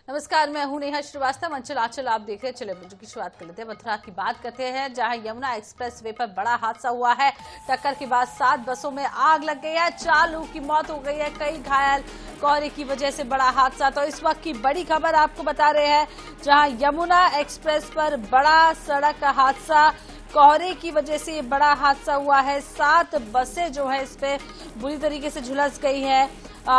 नमस्कार, मैं हूं नेहा श्रीवास्तव। अंचल आप देख रहे हैं। चलिए वीडियो की शुरुआत कर लेते हैं। मथुरा की बात करते हैं, जहां यमुना एक्सप्रेस वे पर बड़ा हादसा हुआ है। टक्कर के बाद 7 बसों में आग लग गई है। 4 लोगों की मौत हो गई है, कई घायल। कोहरे की वजह से बड़ा हादसा। तो इस वक्त की बड़ी खबर आपको बता रहे हैं, जहां यमुना एक्सप्रेस पर बड़ा सड़क हादसा, कोहरे की वजह से बड़ा हादसा हुआ है। 7 बसें जो है इस पे बुरी तरीके से झुलस गई है।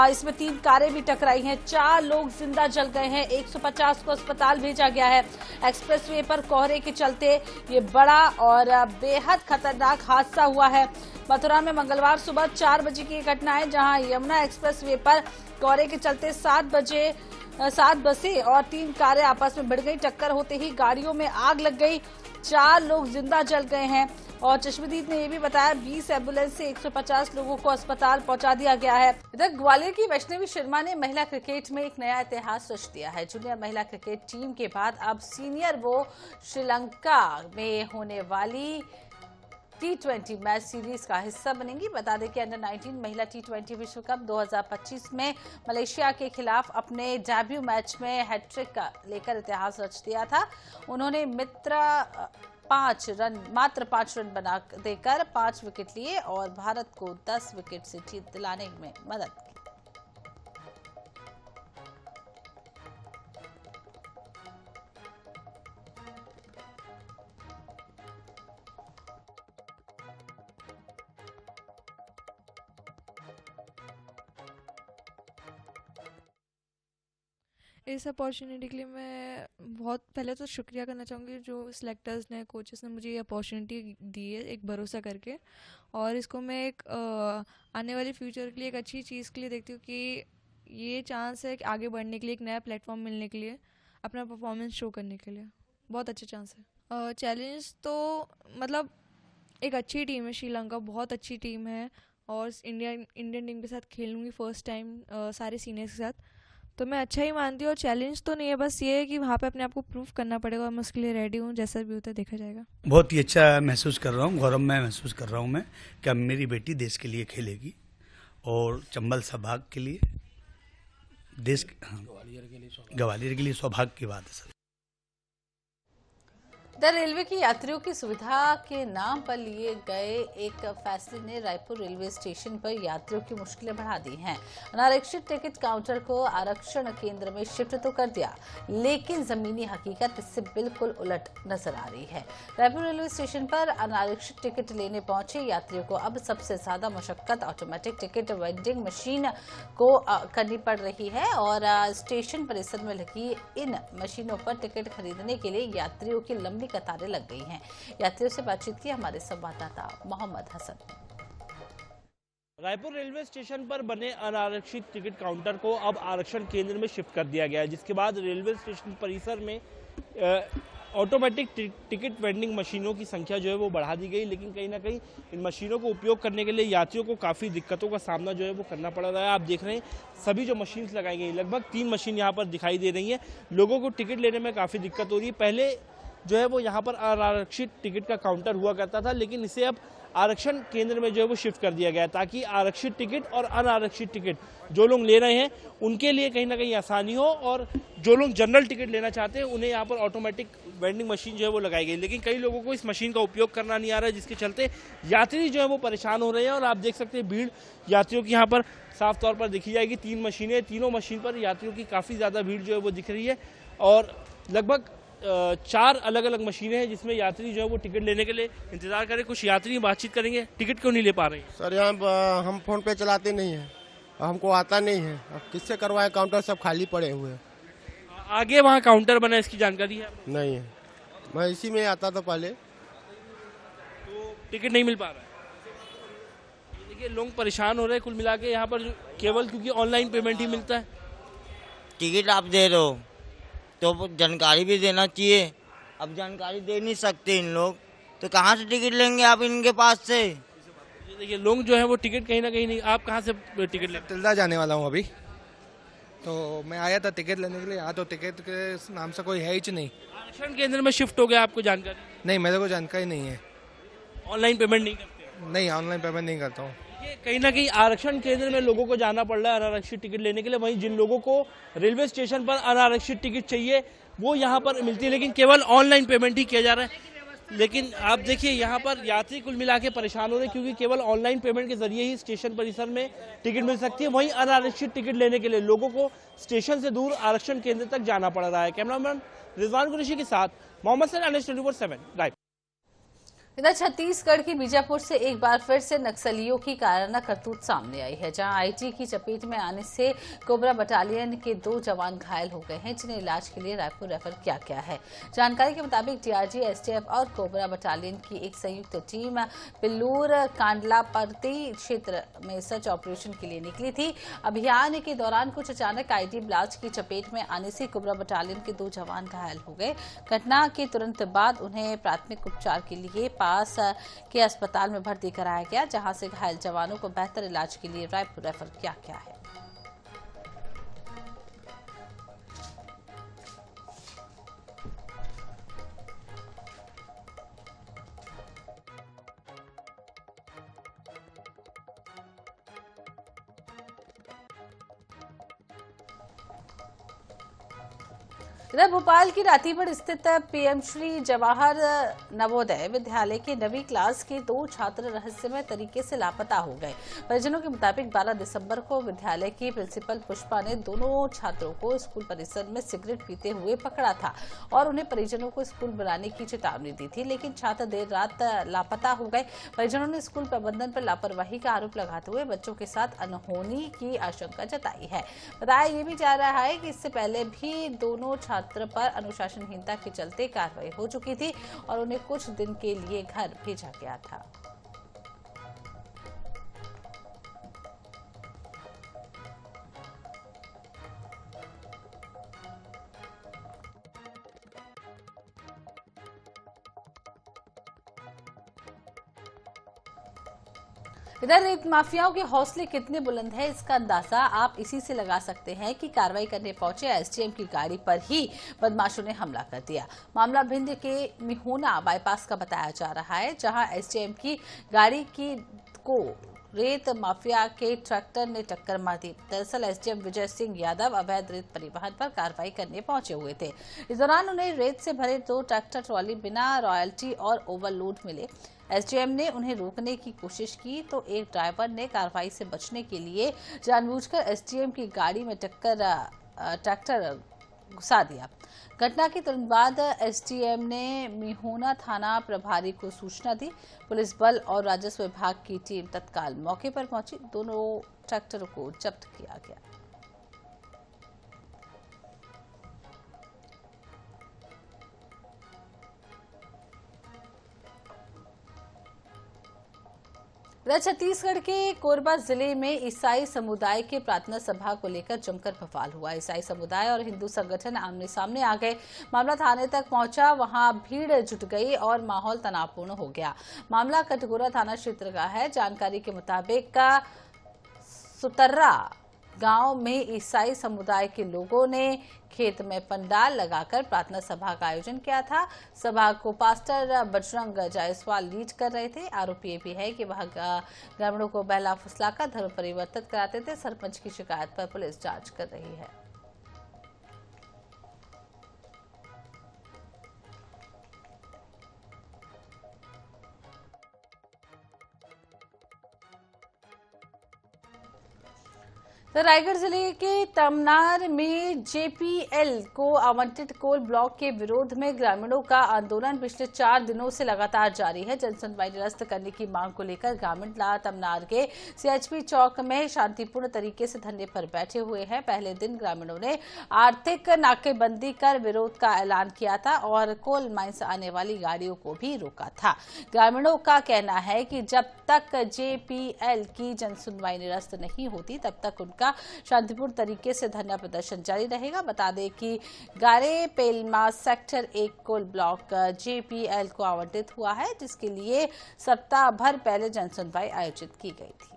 इसमें 3 कारें भी टकराई हैं। 4 लोग जिंदा जल गए हैं। 150 को अस्पताल भेजा गया है। एक्सप्रेस वे पर कोहरे के चलते ये बड़ा और बेहद खतरनाक हादसा हुआ है। मथुरा में मंगलवार सुबह 4 बजे की घटना है, जहां यमुना एक्सप्रेस वे पर कोहरे के चलते 7 बसें और 3 कारें आपस में भिड़ गई। टक्कर होते ही गाड़ियों में आग लग गई। 4 लोग जिंदा जल गए हैं। और चश्मदीद ने यह भी बताया 20 एम्बुलेंस से 150 लोगों को अस्पताल पहुंचा दिया गया है। इधर ग्वालियर की वैष्णवी शर्मा ने महिला क्रिकेट में एक नया इतिहास रच दिया है। जूनियर महिला क्रिकेट टीम के बाद अब सीनियर वो श्रीलंका में होने वाली T20 मैच सीरीज का हिस्सा बनेंगी। बता दें कि अंडर 19 महिला T20 विश्व कप 2025 में मलेशिया के खिलाफ अपने डेब्यू मैच में हैट्रिक लेकर इतिहास रच दिया था। उन्होंने मात्र 5 रन बना देकर 5 विकेट लिए और भारत को 10 विकेट से जीत दिलाने में मदद की। इस अपॉर्चुनिटी के लिए मैं बहुत पहले तो शुक्रिया करना चाहूँगी, जो सिलेक्टर्स ने, कोचेस ने मुझे ये अपॉर्चुनिटी दी है एक भरोसा करके। और इसको मैं एक आने वाले फ्यूचर के लिए एक अच्छी चीज़ के लिए देखती हूँ कि ये चांस है कि आगे बढ़ने के लिए, एक नया प्लेटफॉर्म मिलने के लिए, अपना परफॉर्मेंस शो करने के लिए बहुत अच्छा चांस है। चैलेंज तो मतलब एक अच्छी टीम है श्रीलंका, बहुत अच्छी टीम है। और इंडियन टीम के साथ खेलूँगी फर्स्ट टाइम सारे सीनियर्स के साथ, तो मैं अच्छा ही मानती हूँ। और चैलेंज तो नहीं है, बस ये है कि वहाँ पे अपने आप को प्रूव करना पड़ेगा और मैं उसके लिए रेडी हूँ। जैसा भी होता है देखा जाएगा। बहुत ही अच्छा महसूस कर रहा हूँ, गौरव मैं महसूस कर रहा हूँ मैं कि अब मेरी बेटी देश के लिए खेलेगी और चंबल संभाग के लिए, देश ग्वालियर के लिए सौभाग्य की बात है सर। रेलवे की यात्रियों की सुविधा के नाम पर लिए गए एक फैसले ने रायपुर रेलवे स्टेशन पर यात्रियों की मुश्किलें बढ़ा दी हैं। अनारक्षित टिकट काउंटर को आरक्षण केंद्र में शिफ्ट तो कर दिया, लेकिन जमीनी हकीकत इससे बिल्कुल उलट नजर आ रही है। रायपुर रेलवे स्टेशन पर अनारक्षित टिकट लेने पहुंचे यात्रियों को अब सबसे ज्यादा मशक्कत ऑटोमेटिक टिकट वेंडिंग मशीन को करनी पड़ रही है। और स्टेशन परिसर में लगी इन मशीनों पर टिकट खरीदने के लिए यात्रियों की लंबी कतारें लग गई हैं। यात्रियों से बातचीत की हमारे संवाददाता मोहम्मद हसन। रायपुर रेलवे स्टेशन पर बने अनारक्षित टिकट काउंटर को अब आरक्षण केंद्र में शिफ्ट कर दिया गया है, जिसके बाद रेलवे स्टेशन परिसर में ऑटोमेटिक टिकट वेंडिंग मशीनों की संख्या जो है वो बढ़ा दी गई। लेकिन कहीं ना कहीं इन मशीनों को उपयोग करने के लिए यात्रियों को काफ़ी दिक्कतों का सामना जो है वो करना पड़ रहा है। आप देख रहे हैं सभी जो मशीन्स लगाई गई, लगभग 3 मशीन यहाँ पर दिखाई दे रही हैं। लोगों को टिकट लेने में काफ़ी दिक्कत हो रही है। पहले जो है वो यहाँ पर अनारक्षित टिकट का काउंटर हुआ करता था, लेकिन इसे अब आरक्षण केंद्र में जो है वो शिफ्ट कर दिया गया है, ताकि आरक्षित टिकट और अनारक्षित टिकट जो लोग ले रहे हैं उनके लिए कहीं ना कहीं आसानी हो, और जो लोग जनरल टिकट लेना चाहते हैं उन्हें यहाँ पर ऑटोमेटिक वेंडिंग मशीन जो है वो लगाई गई। लेकिन कई लोगों को इस मशीन का उपयोग करना नहीं आ रहा है, जिसके चलते यात्री जो है वो परेशान हो रहे हैं। और आप देख सकते हैं भीड़ यात्रियों की यहाँ पर साफ तौर पर दिखी जाएगी। 3 मशीनें, तीनों मशीन पर यात्रियों की काफ़ी ज़्यादा भीड़ जो है वो दिख रही है। और लगभग 4 अलग अलग मशीनें हैं जिसमें यात्री जो है वो टिकट लेने के लिए इंतजार करें। कुछ यात्री बातचीत करेंगे, टिकट क्यों नहीं ले पा रहे हैं? सर यहाँ हम फोन पे चलाते नहीं हैं, हमको आता नहीं है। अब किससे करवाएं, काउंटर सब खाली पड़े हुए हैं। आगे वहाँ काउंटर बना, इसकी जानकारी है? नहीं है, मैं इसी में आता था पहले। तो टिकट नहीं मिल पा रहा है। देखिए लोग परेशान हो रहे हैं कुल मिला के यहाँ पर, केवल क्योंकि ऑनलाइन पेमेंट ही मिलता है। टिकट आप दे रहे हो तो जानकारी भी देना चाहिए। अब जानकारी दे नहीं सकते इन लोग, तो कहाँ से टिकट लेंगे आप इनके पास से? देखिए लोग जो है वो टिकट कहीं ना कहीं नहीं। आप कहाँ से टिकट ले? तिल्दा जाने वाला हूँ अभी, तो मैं आया था टिकट लेने के लिए। यहाँ तो टिकट के नाम से कोई है ही नहीं। आरक्षण केंद्र में शिफ्ट हो गया, आपको जानकारी? नहीं, मेरे को जानकारी नहीं है। ऑनलाइन पेमेंट नहीं करते? नहीं, ऑनलाइन पेमेंट नहीं करता हूँ। कहीं ना कहीं आरक्षण केंद्र में लोगों को जाना पड़ रहा है अनारक्षित टिकट लेने के लिए। वहीं जिन लोगों को रेलवे स्टेशन पर अनारक्षित टिकट चाहिए वो यहाँ पर मिलती है, लेकिन केवल ऑनलाइन पेमेंट ही किया जा रहा है। लेकिन आप देखिए यहाँ पर यात्री कुल मिला के परेशान हो रहे हैं, क्योंकि केवल ऑनलाइन पेमेंट के जरिए ही स्टेशन परिसर में टिकट मिल सकती है। वहीं अनारक्षित टिकट लेने के लिए लोगों को स्टेशन से दूर आरक्षण केंद्र तक जाना पड़ रहा है। कैमरामैन रिजवान कुरैशी के साथ मोहम्मद सैन, NH 24/7 लाइव। इधर छत्तीसगढ़ की बीजापुर से एक बार फिर से नक्सलियों की कायराना करतूत सामने आई है, जहां आईटी की चपेट में आने से कोबरा बटालियन के 2 जवान घायल हो गए हैं, जिन्हें इलाज के लिए रायपुर रेफर किया गया है। जानकारी के मुताबिक डीआरजी, एसटीएफ और कोबरा बटालियन की एक संयुक्त टीम पिल्लूर कांडलापर्ती क्षेत्र में सर्च ऑपरेशन के लिए निकली थी। अभियान के दौरान कुछ अचानक आईटी ब्लास्ट की चपेट में आने से कोबरा बटालियन के 2 जवान घायल हो गए। घटना के तुरंत बाद उन्हें प्राथमिक उपचार के लिए पास के अस्पताल में भर्ती कराया गया, जहां से घायल जवानों को बेहतर इलाज के लिए रायपुर रेफर किया गया है। इधर भोपाल की रातीपुर स्थित पीएम श्री जवाहर नवोदय विद्यालय के 9वीं क्लास के 2 छात्र रहस्यमय तरीके से लापता हो गए। परिजनों के मुताबिक 12 दिसंबर को विद्यालय की प्रिंसिपल पुष्पा ने दोनों छात्रों को स्कूल परिसर में सिगरेट पीते हुए पकड़ा था और उन्हें परिजनों को स्कूल बुलाने की चेतावनी दी थी, लेकिन छात्र देर रात लापता हो गए। परिजनों ने स्कूल प्रबंधन पर लापरवाही का आरोप लगाते हुए बच्चों के साथ अनहोनी की आशंका जताई है। बताया ये भी जा रहा है कि इससे पहले भी दोनों छात्र पर अनुशासनहीनता के चलते कार्रवाई हो चुकी थी और उन्हें कुछ दिन के लिए घर भेजा गया था। इधर रेत माफियाओं के हौसले कितने बुलंद है, इसका अंदाजा आप इसी से लगा सकते हैं कि कार्रवाई करने पहुंचे एसडीएम की गाड़ी पर ही बदमाशों ने हमला कर दिया। मामला भिंड के मिहोना बाईपास का बताया जा रहा है, जहां एसडीएम की गाड़ी को रेत माफिया के ट्रैक्टर ने टक्कर मार दी। दरअसल एसडीएम विजय सिंह यादव अवैध रेत परिवहन पर कार्रवाई करने पहुंचे हुए थे। इस दौरान उन्हें रेत से भरे 2 ट्रैक्टर ट्रॉली बिना रॉयल्टी और ओवरलोड मिले। एसडीएम ने उन्हें रोकने की कोशिश की तो एक ड्राइवर ने कार्रवाई से बचने के लिए जानबूझकर एसडीएम की गाड़ी में ट्रैक्टर घुसा दिया। घटना के तुरंत बाद एसडीएम ने मिहोना थाना प्रभारी को सूचना दी। पुलिस बल और राजस्व विभाग की टीम तत्काल मौके पर पहुंची। दोनों ट्रैक्टरों को जब्त किया गया। छत्तीसगढ़ के कोरबा जिले में ईसाई समुदाय के प्रार्थना सभा को लेकर जमकर बवाल हुआ। ईसाई समुदाय और हिंदू संगठन आमने सामने आ गए। मामला थाने तक पहुंचा, वहां भीड़ जुट गई और माहौल तनावपूर्ण हो गया। मामला कटघोरा थाना क्षेत्र का है। जानकारी के मुताबिक सुतर्रा गांव में ईसाई समुदाय के लोगों ने खेत में पंडाल लगाकर प्रार्थना सभा का आयोजन किया था। सभा को पास्टर बजरंग जायसवाल लीड कर रहे थे। आरोप ये भी है कि वह ग्रामीणों को बहला फुसलाकर धर्म परिवर्तन कराते थे। सरपंच की शिकायत पर पुलिस जांच कर रही है। तो रायगढ़ जिले के तमनार में जेपीएल को आवंटित कोल ब्लॉक के विरोध में ग्रामीणों का आंदोलन पिछले 4 दिनों से लगातार जारी है। जनसुनवाई निरस्त करने की मांग को लेकर ग्रामीण तमनार के सीएचपी चौक में शांतिपूर्ण तरीके से धरने पर बैठे हुए हैं। पहले दिन ग्रामीणों ने आर्थिक नाकेबंदी कर विरोध का ऐलान किया था और कोल माइन से आने वाली गाड़ियों को भी रोका था। ग्रामीणों का कहना है कि जब तक जेपीएल की जनसुनवाई निरस्त नहीं होती तब तक उनका शांतिपूर्ण तरीके से धरना प्रदर्शन जारी रहेगा। बता दें कि गारे Pelma sector 1 coal block JPL को आवंटित हुआ है, जिसके लिए सप्ताह भर पहले जनसुनवाई आयोजित की गई थी।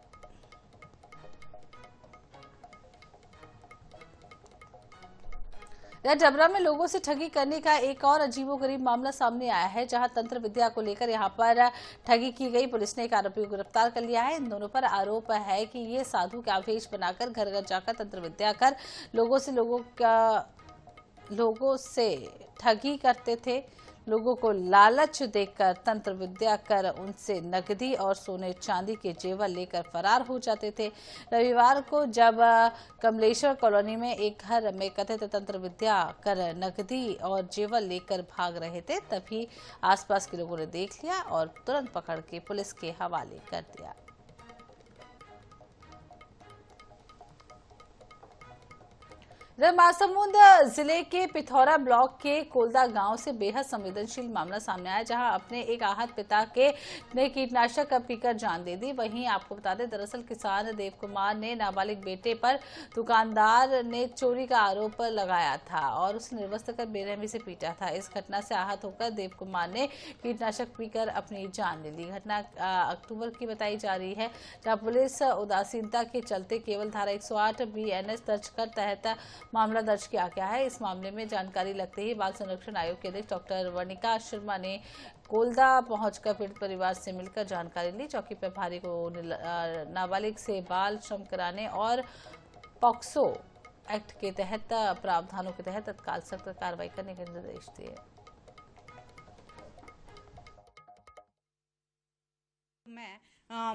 इधर डबरा में लोगों से ठगी करने का एक और अजीबोगरीब मामला सामने आया है, जहां तंत्र विद्या को लेकर यहां पर ठगी की गई। पुलिस ने एक आरोपी को गिरफ्तार कर लिया है। इन दोनों पर आरोप है कि ये साधु का आवेश बनाकर घर घर जाकर तंत्र विद्या कर लोगों से ठगी करते थे। लोगों को लालच देकर तंत्र विद्या कर उनसे नकदी और सोने चांदी के जेवर लेकर फरार हो जाते थे। रविवार को जब कमलेश्वर कॉलोनी में एक घर में कथित तंत्र विद्या कर नकदी और जेवर लेकर भाग रहे थे, तभी आसपास के लोगों ने देख लिया और तुरंत पकड़ के पुलिस के हवाले कर दिया। महासमुंद जिले के पिथौरा ब्लॉक के कोलदा गांव से बेहद संवेदनशील मामला सामने आया, जहां अपने एक आहत पिता ने कीटनाशक पीकर जान दे दी। वहीं आपको बता दें, दरअसल किसान देव कुमार ने नाबालिग बेटे पर दुकानदार ने चोरी का आरोप लगाया था और उसे निर्वस्त्र कर बेरहमी से पीटा था। इस घटना से आहत होकर देव कुमार ने कीटनाशक पीकर अपनी जान ले ली। घटना अक्टूबर की बताई जा रही है, जहां पुलिस उदासीनता के चलते केवल धारा 108 BNS दर्ज कर तहत मामला दर्ज किया गया है। इस मामले में जानकारी लगते ही बाल संरक्षण आयोग के अध्यक्ष डॉक्टर वर्णिका शर्मा ने कोलदा पहुंचकर पीड़ित परिवार से मिलकर जानकारी ली। चौकी प्रभारी को नाबालिग से बाल श्रम कराने और पॉक्सो एक्ट के तहत प्रावधानों के तहत तत्काल सख्त कार्रवाई करने के निर्देश दिए। मैं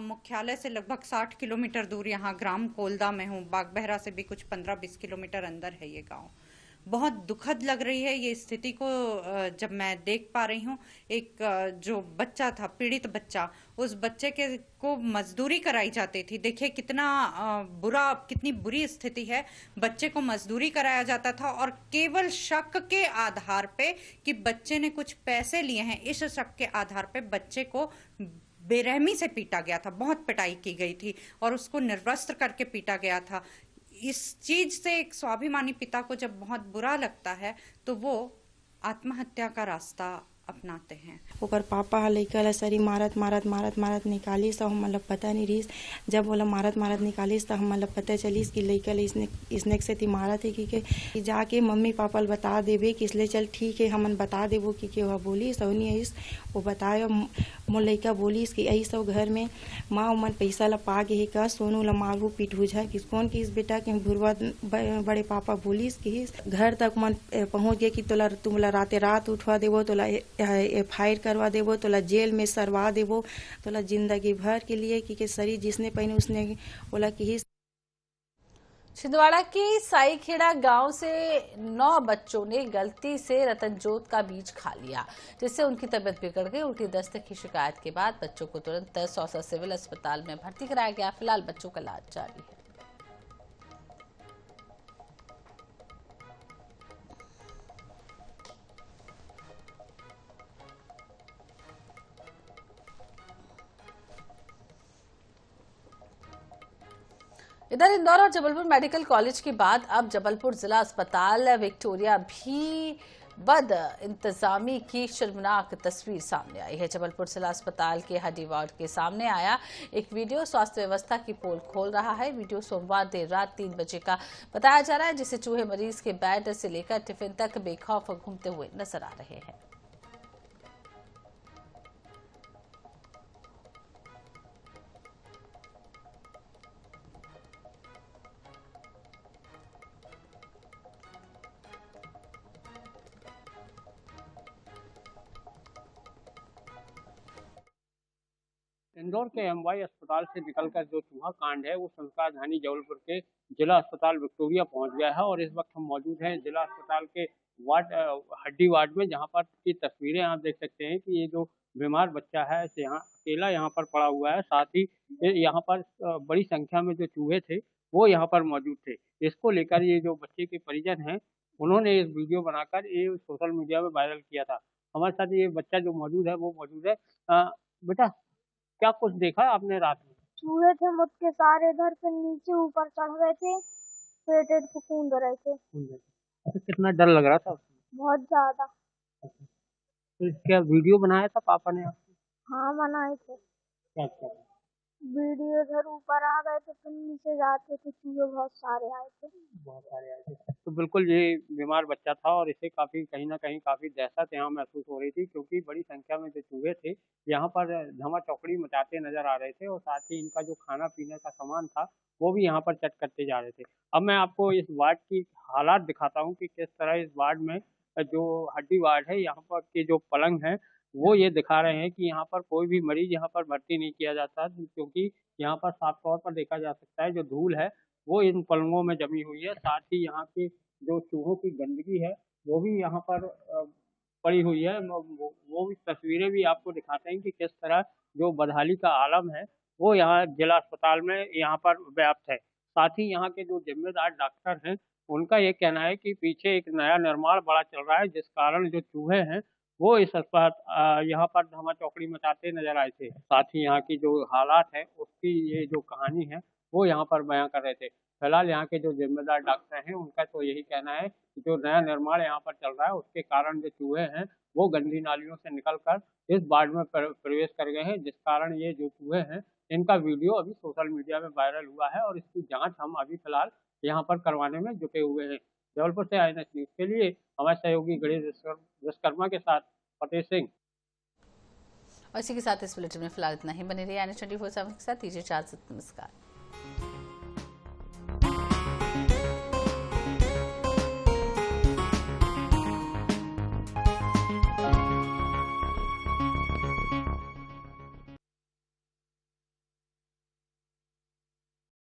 मुख्यालय से लगभग 60 किलोमीटर दूर यहाँ ग्राम कोलदा में हूँ। बागबहरा से भी कुछ 15-20 किलोमीटर अंदर है ये गांव। बहुत दुखद लग रही है ये स्थिति को जब मैं देख पा रही हूँ। एक जो बच्चा था, पीड़ित बच्चा, उस बच्चे को मजदूरी कराई जाती थी। देखिए कितनी बुरी स्थिति है। बच्चे को मजदूरी कराया जाता था और केवल शक के आधार पे कि बच्चे ने कुछ पैसे लिए हैं, इस शक के आधार पे बच्चे को बेरहमी से पीटा गया था। बहुत पिटाई की गई थी और उसको निर्वस्त्र करके पीटा गया था। इस चीज से एक स्वाभिमानी पिता को जब बहुत बुरा लगता है तो वो आत्महत्या का रास्ता अपनाते हैं। ओकर पापा लइका सरी मारत निकालिस तो हम पता नहीं रहीस। जब बोला मारत निकालिस तो हम पता चलिस कि लइका इसने से ती मारत है कि जाके मम्मी पापा बता देवे कि इसलिए चल ठीक है हमन बता देवो कि वह बोली सवनी आइस। वो बताया मोर लइका बोलिस कि आई सब घर में माँ उमन पैसा ला पा गे का सोनू ला मारू पीट बुझा किस कौन किस बेटा के भुरवा बड़े पापा बोलिस कि घर तक मन पहुंच गए कि तुमला राते रात उठवा देवो, तोला FIR करवा देवो, तोला जेल में सरवा देवो, तोला जिंदगी भर के लिए कि शरीर जिसने पहने उसने बोला कि छिंदवाड़ा के साईखेड़ा गांव से 9 बच्चों ने गलती से रतनजोत का बीज खा लिया, जिससे उनकी तबीयत बिगड़ गई। उल्टी दस्त की शिकायत के बाद बच्चों को तुरंत सौसा सिविल अस्पताल में भर्ती कराया गया। फिलहाल बच्चों का इलाज जारी है। इधर इंदौर और जबलपुर मेडिकल कॉलेज के बाद अब जबलपुर जिला अस्पताल विक्टोरिया भी बद इंतजामी की शर्मनाक तस्वीर सामने आई है। जबलपुर जिला अस्पताल के हड्डी वार्ड के सामने आया एक वीडियो स्वास्थ्य व्यवस्था की पोल खोल रहा है। वीडियो सोमवार देर रात 3 बजे का बताया जा रहा है, जिसे चूहे मरीज के बेड से लेकर टिफिन तक बेखौफ घूमते हुए नजर आ रहे हैं। इंदौर के MY अस्पताल से निकलकर जो चूहा कांड है वो संस्कारधानी जबलपुर के जिला अस्पताल विक्टोरिया पहुंच गया है और इस वक्त हम मौजूद हैं जिला अस्पताल के हड्डी वार्ड में, जहां पर की तस्वीरें आप देख सकते हैं कि ये जो बीमार बच्चा है यहाँ अकेला यहाँ पर पड़ा हुआ है। साथ ही यहाँ पर बड़ी संख्या में जो चूहे थे वो यहाँ पर मौजूद थे। इसको लेकर ये जो बच्चे के परिजन हैं उन्होंने इस वीडियो बनाकर ये सोशल मीडिया में वायरल किया था। हमारे साथ ये बच्चा जो मौजूद है वो मौजूद है। बेटा, क्या कुछ देखा आपने रात में? चूहे थे मुझके सारे इधर से नीचे ऊपर चढ़ गए थे, पेट को कूद रहे थे। अच्छा, कितना डर लग रहा था? बहुत ज्यादा। तो क्या वीडियो बनाया था पापा ने आपको? हाँ, बनाए थे। क्या? वीडियो इधर ऊपर आ गए थे, फिर नीचे जाते थे, चूहे बहुत सारे आए थे। बहुत सारे आए थे। तो बिल्कुल ये बीमार बच्चा था और इसे काफ़ी कहीं न कहीं काफ़ी दहशत यहाँ महसूस हो रही थी, क्योंकि बड़ी संख्या में जो चूहे थे, यहाँ पर धमा-चौकड़ी मचाते नज़र आ रहे थे और साथ ही इनका जो खाना-पीने का सामान था, वो भी यहाँ पर चट करते जा रहे थे। अब मैं आपको इस वार्ड की हालात दिखाता हूँ कि किस तरह इस वार्ड में जो हड्डी वार्ड है, यहाँ पर के जो पलंग हैं, वो ये दिखा रहे हैं कि यहाँ पर कोई भी मरीज़ यहाँ पर भर्ती नहीं किया जाता, क्योंकि यहाँ पर साफ तौर पर देखा जा सकता है जो धूल है, वो इन पलंगों में जमी हुई है। साथ ही यहाँ के जो चूहों की गंदगी है, वो भी यहाँ पर पड़ी हुई है। वो भी तस्वीरें भी आपको दिखाते हैं कि किस तरह जो बदहाली का आलम है, वो यहाँ जिला अस्पताल में यहाँ पर व्याप्त है। साथ ही यहाँ के जो ज़िम्मेदार डॉक्टर हैं, उनका ये कहना है कि पीछे एक नया निर्माण बड़ा चल रहा है, जिस कारण जो चूहे हैं, वो यहाँ पर धमा-चौकड़ी मचाते नज़र आए थे। साथ ही यहाँ की जो हालात है, उसकी ये जो कहानी है, वो यहाँ पर बयाँ कर रहे थे। फिलहाल यहाँ के जो ज़िम्मेदार डॉक्टर हैं, उनका तो यही कहना है कि जो नया निर्माण यहाँ पर चल रहा है, उसके कारण जो चूहे हैं, वो गंदी नालियों से निकल कर इस वार्ड में प्रवेश कर गए हैं, जिस कारण ये जो चूहे हैं, इनका वीडियो अभी सोशल मीडिया में वायरल हुआ है और इसकी जाँच हम अभी फिलहाल यहाँ पर करवाने में जुटे हुए हैं। जबलपुर से INS न्यूज़ के लिए हमारे सहयोगी गणेश विश्वकर्मा के साथ फतेह सिंह। और इसी के साथ इस बुलेटिन में फिलहाल इतना ही। बने रहिए INS 24/7 के साथ। दीजिए इजाजत, नमस्कार।